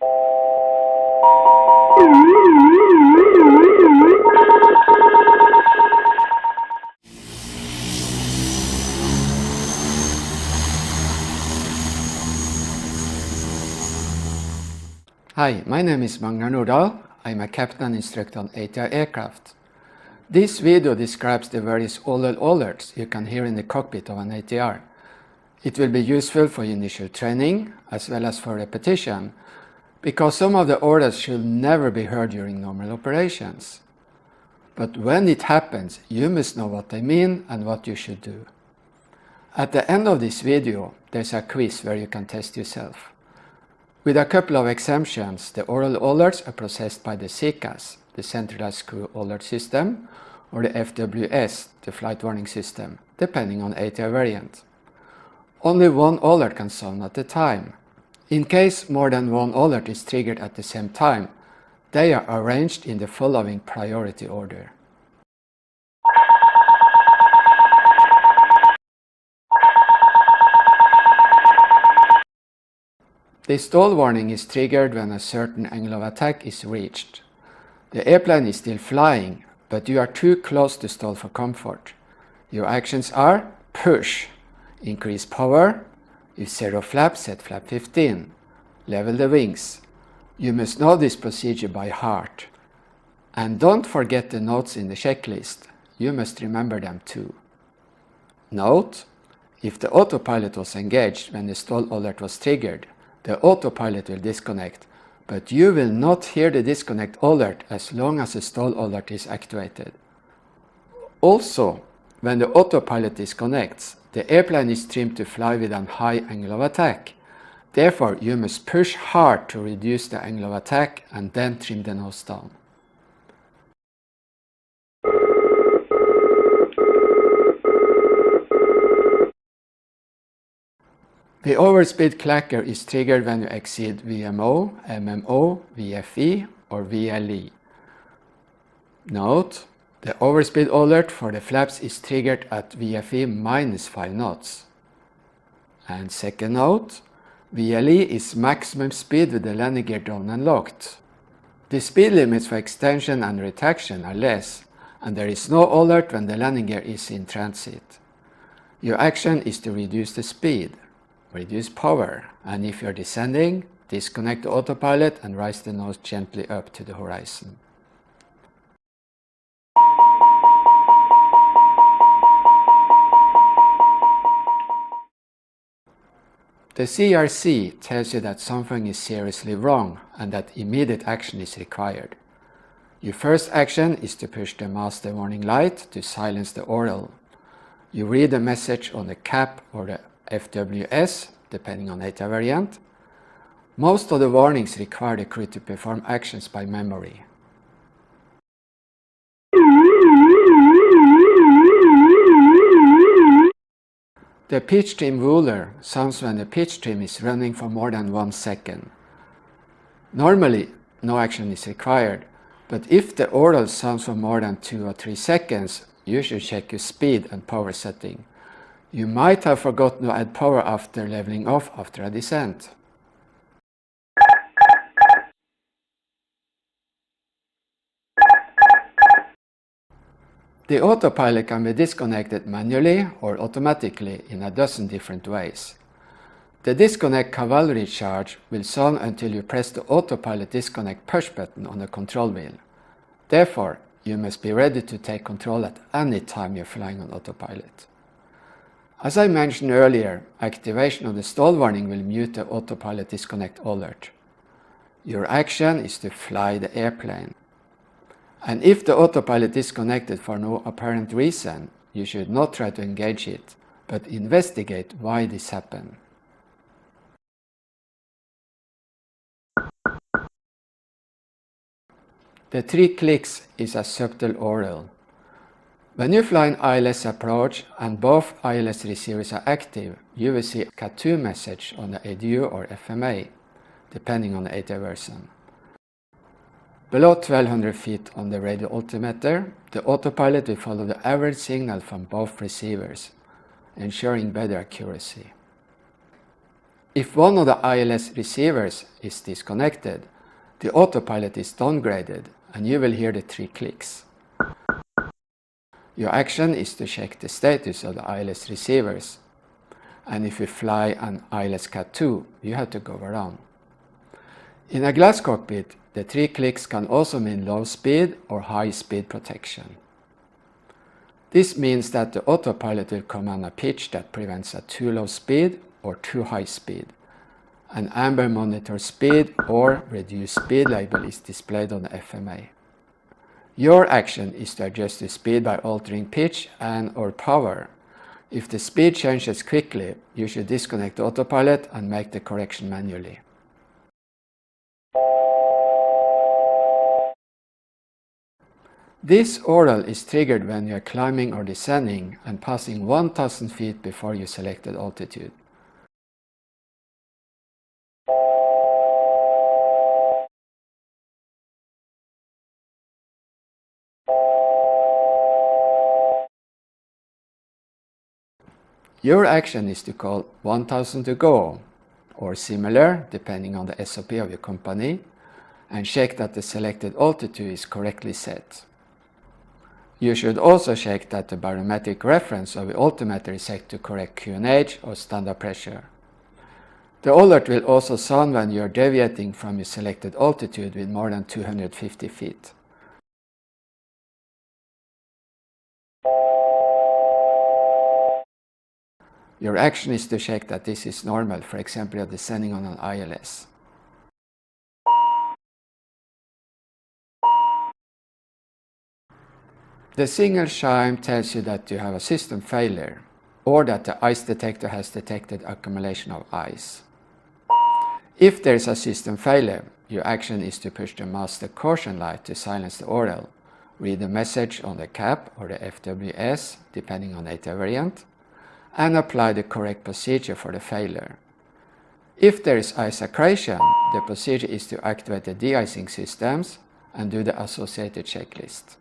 Hi, my name is Magnar Nordahl. I'm a captain instructor on ATR aircraft. This video describes the various Aural alerts you can hear in the cockpit of an ATR. It will be useful for initial training as well as for repetition, because some of the orders should never be heard during normal operations. But when it happens, you must know what they mean and what you should do. At the end of this video, there's a quiz where you can test yourself. With a couple of exemptions, the Aural alerts are processed by the CCAS, the Centralized Crew Alert System, or the FWS, the Flight Warning System, depending on ATR variant. Only one alert can sound at a time. In case more than one alert is triggered at the same time, they are arranged in the following priority order. The stall warning is triggered when a certain angle of attack is reached. The airplane is still flying, but you are too close to stall for comfort. Your actions are push, increase power, if zero flap, set flap 15, level the wings. You must know this procedure by heart. And don't forget the notes in the checklist. You must remember them too. Note: if the autopilot was engaged when the stall alert was triggered, the autopilot will disconnect, but you will not hear the disconnect alert as long as the stall alert is activated. Also, when the autopilot disconnects, the airplane is trimmed to fly with a high angle of attack. Therefore, you must push hard to reduce the angle of attack and then trim the nose down. The overspeed clacker is triggered when you exceed VMO, MMO, VFE or VLE. Note: the overspeed alert for the flaps is triggered at VFE minus 5 knots. And second note: VLE is maximum speed with the landing gear down and locked. The speed limits for extension and retraction are less, and there is no alert when the landing gear is in transit. Your action is to reduce the speed, reduce power, and if you are descending, disconnect the autopilot and rise the nose gently up to the horizon. The CRC tells you that something is seriously wrong and that immediate action is required. Your first action is to push the master warning light to silence the Aural. You read the message on the cap or the FWS, depending on ATR variant. Most of the warnings require the crew to perform actions by memory. The pitch trim ruler sounds when the pitch trim is running for more than 1 second. Normally, no action is required, but if the Aural sounds for more than 2 or 3 seconds, you should check your speed and power setting. You might have forgotten to add power after leveling off after a descent. The autopilot can be disconnected manually or automatically in a dozen different ways. The disconnect cavalry charge will sound until you press the autopilot disconnect push button on the control wheel. Therefore, you must be ready to take control at any time you're flying on autopilot. As I mentioned earlier, activation of the stall warning will mute the autopilot disconnect alert. Your action is to fly the airplane. And if the autopilot disconnected for no apparent reason, you should not try to engage it, but investigate why this happened. The 3 clicks is a subtle Aural. When you fly an ILS approach and both ILS receivers are active, you will see a Cat2 message on the ADU or FMA, depending on the ATR version. Below 1200 feet on the radio altimeter, the autopilot will follow the average signal from both receivers, ensuring better accuracy. If one of the ILS receivers is disconnected, the autopilot is downgraded and you will hear the 3 clicks. Your action is to check the status of the ILS receivers, and if you fly an ILS Cat 2, you have to go around. In a glass cockpit, the 3 clicks can also mean low speed or high speed protection. This means that the autopilot will command a pitch that prevents a too low speed or too high speed. An amber monitor speed or reduced speed label is displayed on the FMA. Your action is to adjust the speed by altering pitch and/or power. If the speed changes quickly, you should disconnect the autopilot and make the correction manually. This Aural is triggered when you are climbing or descending and passing 1000 feet before your selected altitude. Your action is to call 1000 to go, or similar, depending on the SOP of your company, and check that the selected altitude is correctly set. You should also check that the barometric reference of the altimeter is set to correct QNH or standard pressure. The alert will also sound when you are deviating from your selected altitude with more than 250 feet. Your action is to check that this is normal, for example, you're descending on an ILS. The signal chime tells you that you have a system failure, or that the ice detector has detected accumulation of ice. If there is a system failure, your action is to push the master caution light to silence the Aural, read the message on the cap or the FWS, depending on ATR variant, and apply the correct procedure for the failure. If there is ice accretion, the procedure is to activate the de-icing systems and do the associated checklist.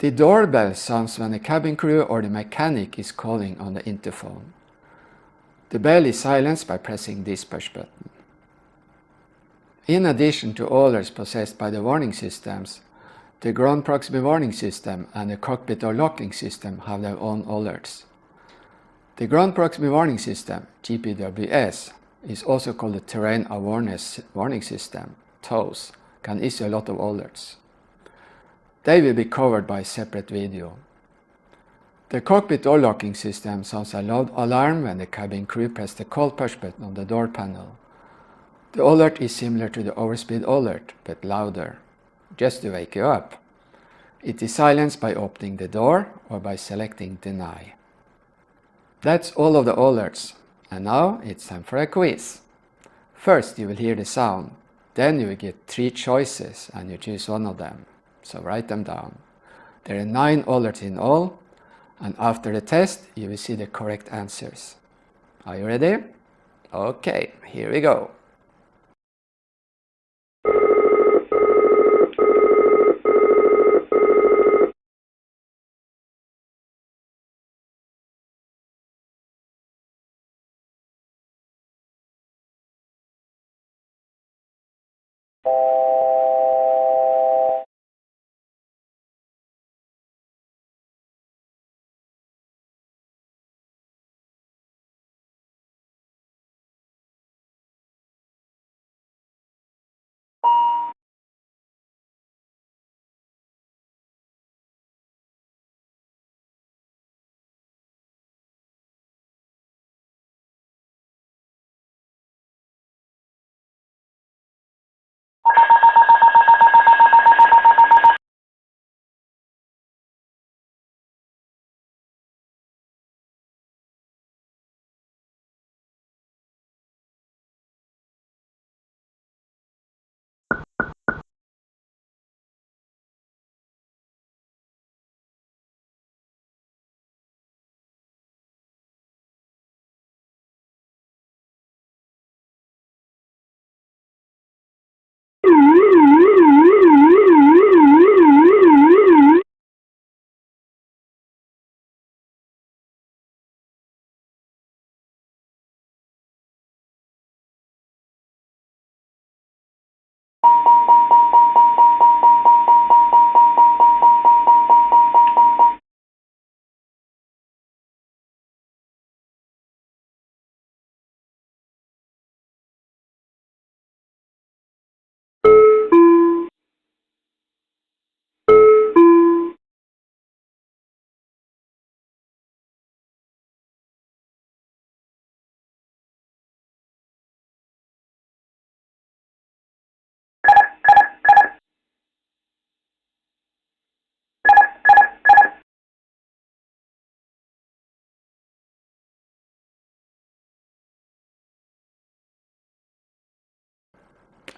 The doorbell sounds when the cabin crew or the mechanic is calling on the interphone. The bell is silenced by pressing this push button. In addition to alerts possessed by the warning systems, the ground proximity warning system and the cockpit door locking system have their own alerts. The ground proximity warning system, GPWS, is also called the Terrain Awareness Warning System, TOWS, can issue a lot of alerts. They will be covered by a separate video. The cockpit door locking system sounds a loud alarm when the cabin crew press the cold push button on the door panel. The alert is similar to the overspeed alert, but louder, just to wake you up. It is silenced by opening the door or by selecting Deny. That's all of the alerts, and now it's time for a quiz. First you will hear the sound, then you will get 3 choices and you choose one of them. So write them down. There are 9 alerts in all, and after the test you will see the correct answers. Are you ready? Okay, here we go.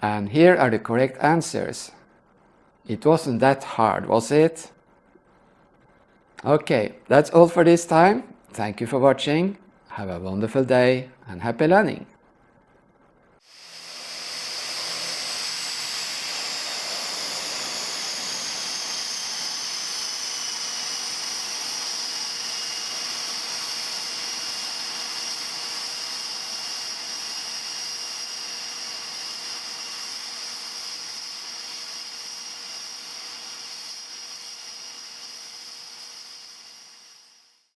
And here are the correct answers. It wasn't that hard, was it? Okay, that's all for this time. Thank you for watching. Have a wonderful day and happy learning.